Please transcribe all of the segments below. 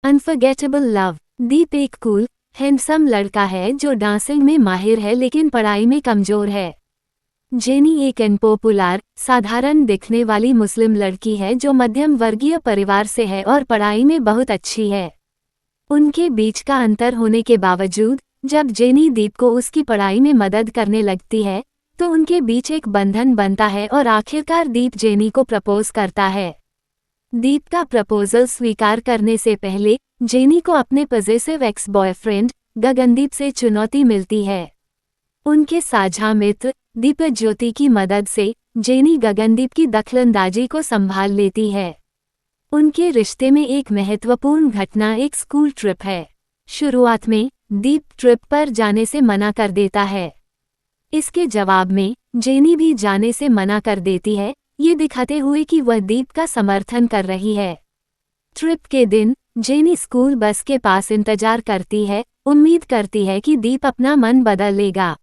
Unforgettable love. दीप एक cool, handsome लड़का है जो डांसिंग में माहिर है लेकिन पढ़ाई में कमजोर है। जेनी एक अनपॉपुलर, साधारण दिखने वाली मुस्लिम लड़की है जो मध्यम वर्गीय परिवार से है और पढ़ाई में बहुत अच्छी है। उनके बीच का अंतर होने के बावजूद जब जेनी दीप को उसकी पढ़ाई में मदद करने लगती है तो उनके बीच एक बंधन बनता है और आखिरकार दीप जेनी को प्रपोज करता है। दीप का प्रपोजल स्वीकार करने से पहले जेनी को अपने पॉजिटिव एक्स बॉयफ्रेंड गगनदीप से चुनौती मिलती है। उनके साझा मित्र दीपक ज्योति की मदद से जेनी गगनदीप की दखलंदाजी को संभाल लेती है। उनके रिश्ते में एक महत्वपूर्ण घटना एक स्कूल ट्रिप है। शुरुआत में दीप ट्रिप पर जाने से मना कर देता है। इसके जवाब में जेनी भी जाने से मना कर देती है, ये दिखाते हुए कि वह दीप का समर्थन कर रही है। ट्रिप के दिन जेनी स्कूल बस के पास इंतजार करती है, उम्मीद करती है कि दीप अपना मन बदल लेगा।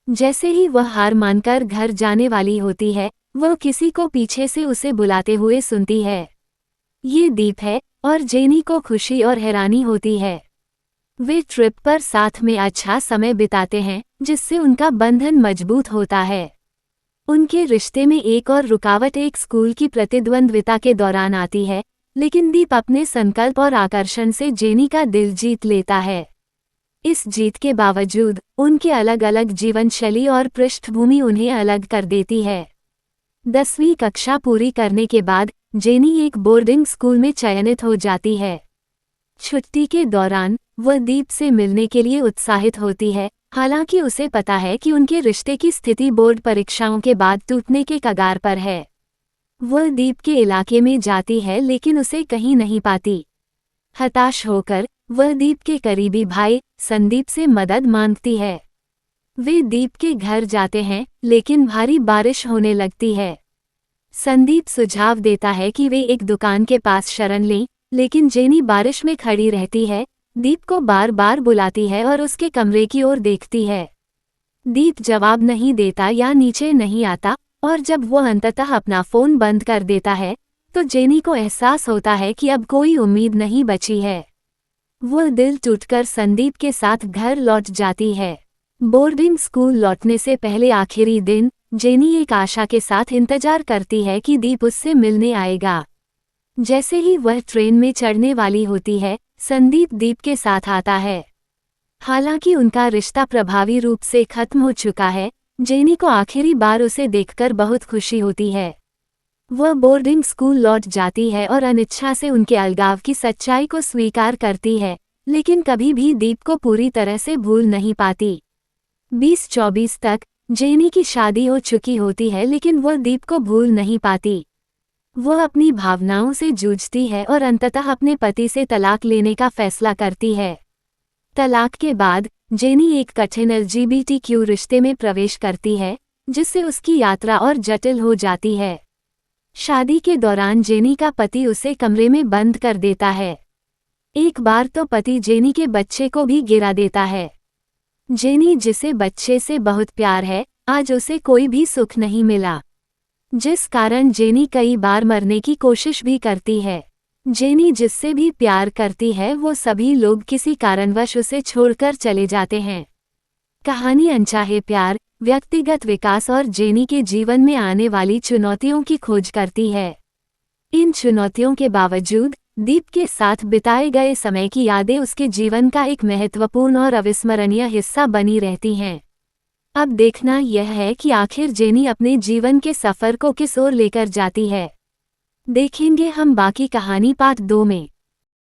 जैसे ही वह हार मानकर घर जाने वाली होती है, वह किसी को पीछे से उसे बुलाते हुए सुनती है। ये दीप है और जेनी को खुशी और हैरानी होती है। वे ट्रिप पर साथ में अच्छा समय बिताते हैं जिससे उनका बंधन मजबूत होता है। उनके रिश्ते में एक और रुकावट एक स्कूल की प्रतिद्वंद्विता के दौरान आती है, लेकिन दीप अपने संकल्प और आकर्षण से जेनी का दिल जीत लेता है। इस जीत के बावजूद उनके अलग अलग जीवन शैली और पृष्ठभूमि उन्हें अलग कर देती है। 10वीं कक्षा पूरी करने के बाद जेनी एक बोर्डिंग स्कूल में चयनित हो जाती है। छुट्टी के दौरान वह दीप से मिलने के लिए उत्साहित होती है, हालांकि उसे पता है कि उनके रिश्ते की स्थिति बोर्ड परीक्षाओं के बाद टूटने के कगार पर है। वह दीप के इलाके में जाती है लेकिन उसे कहीं नहीं पाती। हताश होकर वह दीप के करीबी भाई संदीप से मदद मांगती है। वे दीप के घर जाते हैं लेकिन भारी बारिश होने लगती है। संदीप सुझाव देता है कि वे एक दुकान के पास शरण लें, लेकिन जेनी बारिश में खड़ी रहती है, दीप को बार बार बुलाती है और उसके कमरे की ओर देखती है। दीप जवाब नहीं देता या नीचे नहीं आता और जब वह अंततः अपना फ़ोन बंद कर देता है तो जेनी को एहसास होता है कि अब कोई उम्मीद नहीं बची है। वह दिल टूटकर संदीप के साथ घर लौट जाती है। बोर्डिंग स्कूल लौटने से पहले आखिरी दिन जेनी एक आशा के साथ इंतजार करती है कि दीप उससे मिलने आएगा। जैसे ही वह ट्रेन में चढ़ने वाली होती है, संदीप दीप के साथ आता है। हालांकि उनका रिश्ता प्रभावी रूप से खत्म हो चुका है, जेनी को आखिरी बार उसे देखकर बहुत खुशी होती है। वह बोर्डिंग स्कूल लौट जाती है और अनिच्छा से उनके अलगाव की सच्चाई को स्वीकार करती है, लेकिन कभी भी दीप को पूरी तरह से भूल नहीं पाती। 2024 तक जेनी की शादी हो चुकी होती है लेकिन वह दीप को भूल नहीं पाती। वह अपनी भावनाओं से जूझती है और अंततः अपने पति से तलाक लेने का फैसला करती है। तलाक के बाद जेनी एक कठिन LGBTQ रिश्ते में प्रवेश करती है, जिससे उसकी यात्रा और जटिल हो जाती है। शादी के दौरान जेनी का पति उसे कमरे में बंद कर देता है। एक बार तो पति जेनी के बच्चे को भी गिरा देता है। जेनी जिसे बच्चे से बहुत प्यार है, आज उसे कोई भी सुख नहीं मिला, जिस कारण जेनी कई बार मरने की कोशिश भी करती है। जेनी जिससे भी प्यार करती है वो सभी लोग किसी कारणवश उसे छोड़कर चले जाते हैं। कहानी अनचाहे प्यार, व्यक्तिगत विकास और जेनी के जीवन में आने वाली चुनौतियों की खोज करती है। इन चुनौतियों के बावजूद दीप के साथ बिताए गए समय की यादें उसके जीवन का एक महत्वपूर्ण और अविस्मरणीय हिस्सा बनी रहती हैं। अब देखना यह है कि आखिर जेनी अपने जीवन के सफ़र को किस ओर लेकर जाती है। देखेंगे हम बाकी कहानी पार्ट 2 में।